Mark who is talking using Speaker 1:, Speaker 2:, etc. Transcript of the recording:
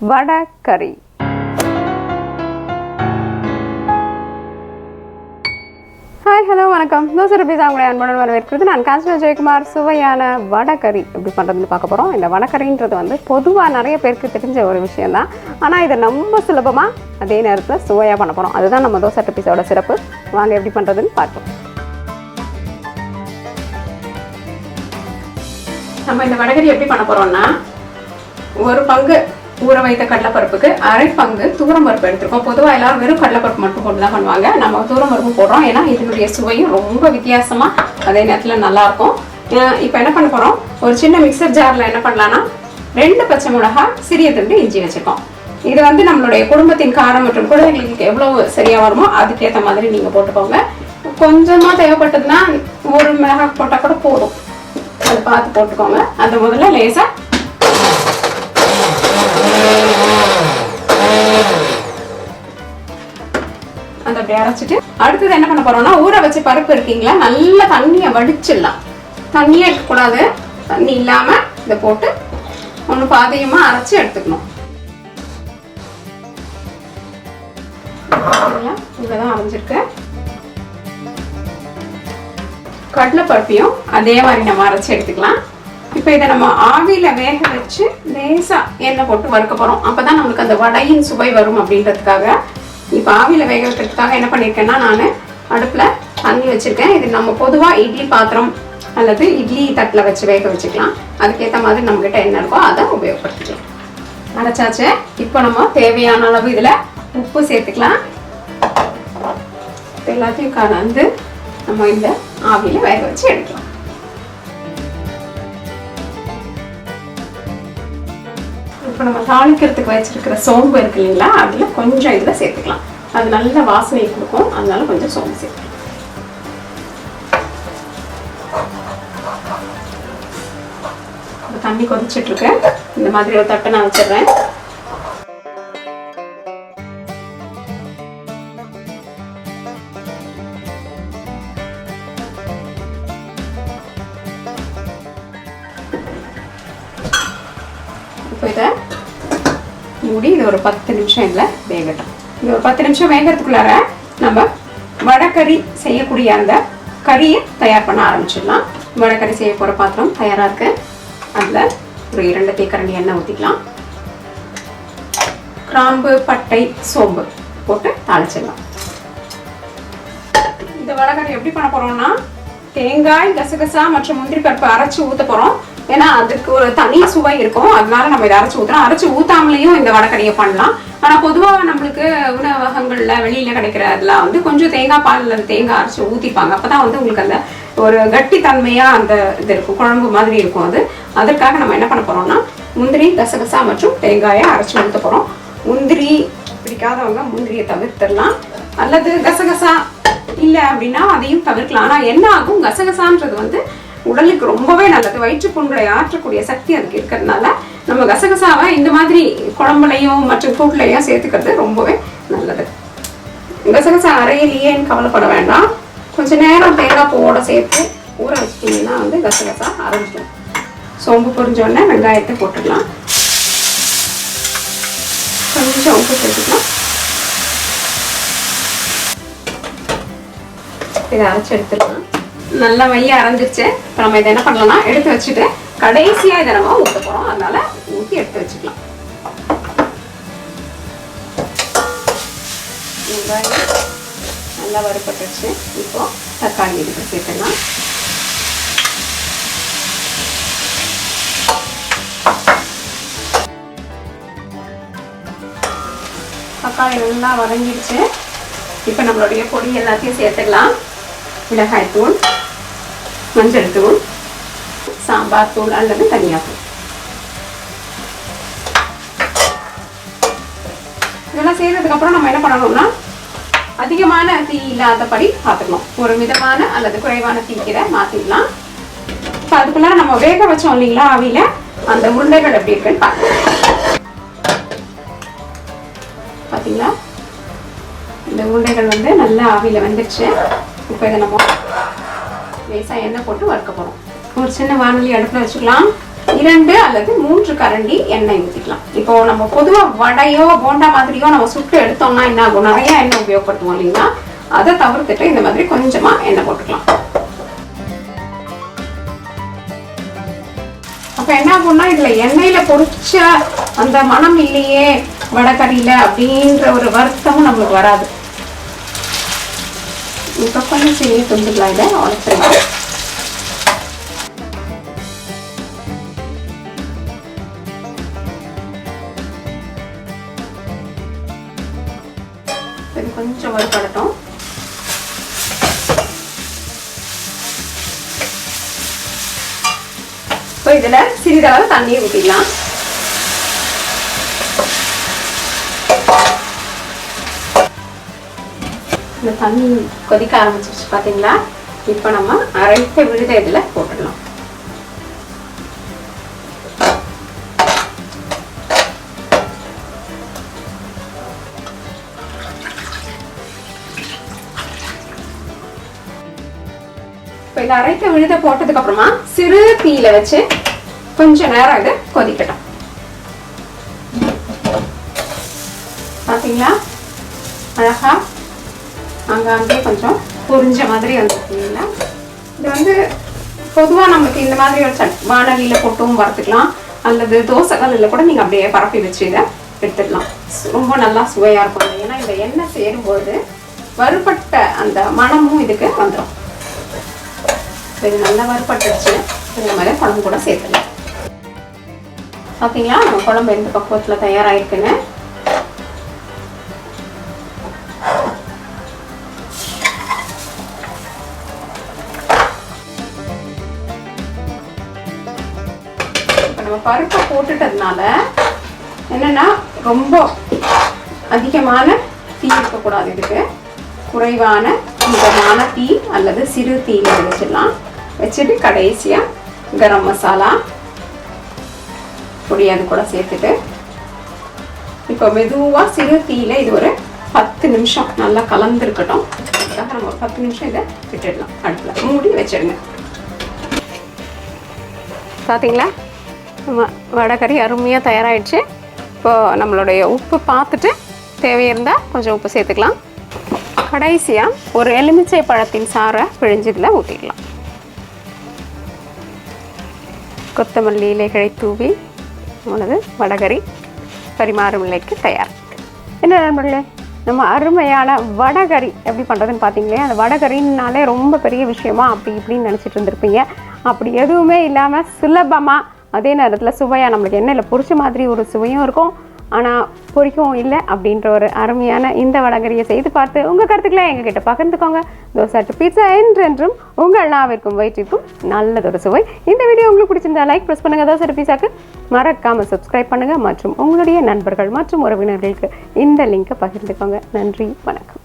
Speaker 1: வடை கறி. Hi, hello, வணக்கம். Dosa rabbis அவங்களை அன்புடன் வரவேற்கிறது. நான் காஞ்சனா ஜெயக்குமார். சுவையான வடைக்கறி எப்படி பண்ணுறதுன்னு பார்க்க போகிறோம். இந்த வடைக்கறின்றது வந்து பொதுவாக நிறைய பேருக்கு தெரிஞ்ச ஒரு விஷயந்தான். ஆனால் இதை ரொம்ப சுலபமாக அதே நேரத்தில் சுவையாக பண்ண போகிறோம். அதுதான் நம்ம தோசை ரபீஸோட சிறப்பு. வாங்க எப்படி பண்ணுறதுன்னு பார்ப்போம். நம்ம இந்த வடைக்கறி எப்படி பண்ண போகிறோம்னா, ஒரு பங்கு ஊற வைத்த கடலைப்பருப்புக்கு அரை பங்கு தூரம்பருப்பு எடுத்துருக்கோம். பொதுவாக எல்லாரும் வெறும் கடலைப்பருப்பு மட்டும் போட்டு தான் பண்ணுவாங்க. நம்ம தூரம்பருப்பு போடுறோம். ஏன்னா இதனுடைய சுவையும் ரொம்ப வித்தியாசமாக அதே நேரத்தில் நல்லாயிருக்கும். இப்போ என்ன பண்ண போகிறோம், ஒரு சின்ன மிக்சர் ஜாரில் என்ன பண்ணலான்னா 2 பச்சை மிளகாய், சிறிய துண்டு இஞ்சி வச்சுருக்கோம். இது வந்து நம்மளுடைய குடும்பத்தின் காரம் மற்றும் குழந்தைகளுக்கு எவ்வளோ சரியாக வருமோ அதுக்கேற்ற மாதிரி நீங்கள் போட்டுக்கோங்க. கொஞ்சமாக தேவைப்பட்டதுன்னா 1 மிளகாய் போட்டால் கூட போதும். அதை பார்த்து போட்டுக்கோங்க. அந்த முதல்ல லேசாக அந்த அப்படி அரைச்சிட்டு அடுத்தது என்ன பண்ண போறோம்னா, ஊற வச்ச பருப்பு இருக்கீங்களா, நல்ல தண்ணியை வடிச்சிடலாம். தண்ணியே இருக்கக்கூடாது, தண்ணி இல்லாம இதை போட்டு ஒன்று பாதையமா அரைச்சி எடுத்துக்கணும். இவ்வளவுதான் அரைஞ்சிருக்கு. கடலைப்பருப்பையும் அதே மாதிரி நம்ம அரைச்சி எடுத்துக்கலாம். இப்போ இதை நம்ம ஆவியில வேக வச்சு லேசா எண்ணெய் போட்டு வறுக்க போறோம். அப்பதான் நம்மளுக்கு அந்த வடையின் சுவை வரும் அப்படின்றதுக்காக. இப்போ ஆவியில வேக வைக்கிறதுக்காக என்ன பண்ணியிருக்கேன்னா, நான் அடுப்பில் தண்ணி வச்சுருக்கேன். இது நம்ம பொதுவாக இட்லி பாத்திரம் அல்லது இட்லி தட்டில் வச்சு வேக வச்சுக்கலாம். அதுக்கேற்ற மாதிரி நம்மக்கிட்ட என்ன இருக்கோ அதை உபயோகப்படுத்திக்கலாம். அரைச்சாச்சு. இப்போ நம்ம தேவையான அளவு இதில் உப்பு சேர்த்துக்கலாம். எல்லாத்தையும் கலந்து நம்ம இந்த ஆவியில் வேக வச்சு எடுக்கலாம். இப்போ நம்ம தாளிக்கிறதுக்கு வச்சிருக்கிற சோம்பு இருக்கு இல்லைங்களா, அதில் கொஞ்சம் இதில் சேர்த்துக்கலாம். அது நல்ல வாசனை கொடுக்கும். அதனால கொஞ்சம் சோம்பு சேர்த்துக்கலாம். தண்ணி கொதிச்சுட்டு இருக்கு. இந்த மாதிரி ஒரு தட்டை நான் வச்சிடுறேன். இப்போ இதை மூடி இது ஒரு 10 நிமிஷம் இதில் வேகட்டும். இது ஒரு 10 நிமிஷம் வேகிறதுக்குள்ளார நம்ம வடைக்கறி செய்யக்கூடிய அந்த கறியை தயார் பண்ண ஆரம்பிச்சிடலாம். வடைக்கறி செய்ய போகிற பாத்திரம் தயாராக இருக்குது. அதில் ஒரு 2 தேக்கரண்டி எண்ணெய் ஊற்றிக்கலாம். கிராம்பு, பட்டை, சோம்பு போட்டு தாளிச்சிடலாம். இந்த வடைக்கறி எப்படி பண்ண போகிறோம்னா, தேங்காய், கசகசா மற்றும் முந்திரி பருப்பு அரைச்சி ஊற்ற போகிறோம். ஏன்னா அதுக்கு ஒரு தனி சுவை இருக்கும். அதனால நம்ம இதை அரைச்சி ஊற்றுறோம். அரைச்சி ஊற்றாமலையும் இந்த வடைக்கறியை பண்ணலாம். ஆனால் பொதுவாக நம்மளுக்கு உணவகங்களில் வெளியில் கிடைக்கிற அதெல்லாம் வந்து கொஞ்சம் தேங்காய் பால் அல்லது தேங்காய் அரைச்சி ஊற்றிப்பாங்க. அப்போ தான் வந்து உங்களுக்கு அந்த ஒரு கட்டித்தன்மையாக அந்த இது இருக்கும், குழம்பு மாதிரி இருக்கும். அதற்காக நம்ம என்ன பண்ண போகிறோம்னா, முந்திரி, கசகசா மற்றும் தேங்காயை அரைச்சி ஊற்ற போகிறோம். முந்திரி பிடிக்காதவங்க முந்திரியை தவிர்த்துடலாம். அல்லது கசகசா இல்லை அப்படின்னா அதையும் தவிர்க்கலாம். ஆனால் என்ன ஆகும், கசகசான்றது வந்து உடலுக்கு ரொம்பவே நல்லது. வயிற்று புண்களை ஆற்றக்கூடிய சக்தி அதுக்கு இருக்கிறதுனால நம்ம கசகசாவை இந்த மாதிரி குழம்புலையும் மற்றும் கூட்டுலையும் சேர்த்துக்கிறது ரொம்பவே நல்லது. கசகசா அரையிலேயேன்னு கவலைப்பட வேண்டாம். கொஞ்சம் நேரம் தேங்காய் பூவோட சேர்த்து ஊற வச்சிட்டிங்கன்னா வந்து கசகசா அரைஞ்சிடும். சோம்பு பொரிஞ்சோடனே வெங்காயத்தை போட்டுக்கலாம். கொஞ்சம் உப்பு சேர்த்துக்கலாம். இதை அரைச்சி எடுத்துக்கலாம். நல்லா மைய அரைஞ்சிருச்சு. இப்போ நம்ம இதை என்ன பண்ணலாம்னா, எடுத்து வச்சுட்டு கடைசியாக இதை நம்ம ஊற்ற போகிறோம். அதனால ஊற்றி எடுத்து வச்சுக்கலாம். வெங்காயம் நல்லா வறுப்பட்டுருச்சு. இப்போ தக்காளி இதுக்கு சேர்த்துக்கலாம். தக்காளி நல்லா வதங்கிடுச்சு. இப்போ நம்மளுடைய பொடி எல்லாத்தையும் சேர்த்துக்கலாம். மிளகாய் தூள், மஞ்சள் தூள், சாம்பார் தூள் அல்லது தனியா தூள், இதெல்லாம் செய்யறதுக்கு அப்புறம் நம்ம என்ன பண்ணணும்னா, அதிகமான தீ இல்லாதபடி பார்த்துக்கணும். ஒரு மிதமான அல்லது குறைவான தீக்கிற மாத்திடலாம். இப்போ அதுக்குள்ள நம்ம வேக வச்சோம் இல்லைங்களா ஆவியில, அந்த உருண்டைகள் எப்படி இருக்குன்னு பார்க்கலாம். பார்த்தீங்களா, இந்த உருண்டைகள் வந்து நல்லா ஆவியில வந்துடுச்சு. இப்போ இதை நம்ம லேசாக எண்ணெய் போட்டு வறுக்க போகிறோம். ஒரு சின்ன வானொலி அடுப்பில் வச்சுக்கலாம். 2 அல்லது 3 கரண்டி எண்ணெய் ஊற்றிக்கலாம். இப்போ நம்ம பொதுவாக வடையோ போண்டா மாதிரியோ நம்ம சுட்டு எடுத்தோம்னா என்ன ஆகும், நிறைய எண்ணெய் உபயோகப்படுத்துவோம் இல்லைங்களா? அதை தவிர்த்துட்டு இந்த மாதிரி கொஞ்சமா எண்ணெய் போட்டுக்கலாம். அப்ப என்ன ஆகும்னா இதுல எண்ணெயில பொரிச்ச அந்த மனம் இல்லையே வடைக்கறியில அப்படின்ற ஒரு வருத்தமும் நம்மளுக்கு வராது. இப்ப கொஞ்சம் சீனி துண்டுக்கலாம், இதை உடச்சிடலாம். இது கொஞ்சம் வறுபடட்டும். இப்போ இதுல சிறிதளவு தண்ணியை ஊற்றிடலாம். இந்த தண்ணி கொதிக்க ஆரம்பிச்சிருச்சு பாத்தீங்களா? இப்போ நம்ம அரைத்த விழுத இதுல போட்டுடலாம். இப்போ இந்த அரைத்த விழுத போட்டதுக்கு அப்புறமா சிறு தீயில வச்சு கொஞ்ச நேரம் இது கொதிக்கட்டும். பாத்தீங்களா அழகா அங்கே கொஞ்சம் பொரிஞ்ச மாதிரி வந்துருக்கீங்களா? இது வந்து பொதுவாக நமக்கு இந்த மாதிரி ஒரு வானலியில் போட்டும் வறுத்துக்கலாம், அல்லது தோசை கல்லில் கூட நீங்கள் அப்படியே பரப்பி வச்சு இதை எடுத்துடலாம். ரொம்ப நல்லா சுவையாக இருக்கும். ஏன்னா இந்த எண்ணெய் சேரும்போது வறுபட்ட அந்த மணமும் இதுக்கு வந்துடும். இது நல்லா வறுபட்டுச்சு. இந்த மாதிரி குழம்பு கூட சேர்த்துக்கலாம். பார்த்தீங்களா நம்ம குழம்பு எந்த பக்குவத்தில் தயாராகிருக்குன்னு. நம்ம பருப்பை போட்டுட்டதுனால என்னன்னா ரொம்ப அதிகமான தீ இருக்கக்கூடாது. இதுக்கு குறைவான மிதமான தீ அல்லது சிறு தீயில வச்சிடலாம். வச்சுட்டு கடைசியா கரம் மசாலா பொடி அது கூட சேர்த்துட்டு இப்போ மெதுவா சிறு தீயில இது ஒரு 10 நிமிஷம் நல்லா கலந்துருக்கட்டும். அதுக்காக நம்ம ஒரு 10 நிமிஷம் இதை விட்டுடலாம். அடுப்புல மூடி வச்சிடுங்க. பார்த்தீங்களா நம்ம வடைக்கறி அருமையாக தயாராகிடுச்சு. இப்போது நம்மளுடைய உப்பு பார்த்துட்டு தேவையிருந்தால் கொஞ்சம் உப்பு சேர்த்துக்கலாம். கடைசியாக ஒரு எலுமிச்சை பழத்தின் சாறை பிழிஞ்சதில் ஊற்றிடலாம். கொத்தமல்லி இலைகளை தூவி நம்மளது வடைக்கறி பரிமாறும் நிலைக்கு தயார். என்ன நண்பர்களே, நம்ம அருமையான வடைக்கறி எப்படி பண்ணுறதுன்னு பார்த்தீங்களே, அந்த வடைக்கறின்னாலே ரொம்ப பெரிய விஷயமா அப்படி இப்படின்னு நினச்சிட்டு இருந்திருப்பீங்க. அப்படி எதுவுமே இல்லாமல் சுலபமாக அதே நேரத்தில் சுவையாக நம்மளுக்கு எண்ணெயில் பொரிச்ச மாதிரி ஒரு சுவையும் இருக்கும், ஆனால் பொரிக்கவும் இல்லை அப்படின்ற ஒரு அருமையான இந்த வடைக்கறியை செய்து பார்த்து உங்கள் கருத்துக்களை எங்ககிட்ட பகிர்ந்துக்கோங்க. தோசை டு பீட்சா என்றென்றும் உங்கள் நாவிற்கும் வயிற்றிற்கும் நல்லதொரு சுவை. இந்த வீடியோ உங்களுக்கு பிடிச்சிருந்தா லைக் ப்ரெஸ் பண்ணுங்கள். தோசை டு பீட்சாக்கு மறக்காமல் சப்ஸ்கிரைப் பண்ணுங்கள் மற்றும் உங்களுடைய நண்பர்கள் மற்றும் உறவினர்களுக்கு இந்த லிங்கை பகிர்ந்துக்கோங்க. நன்றி, வணக்கம்.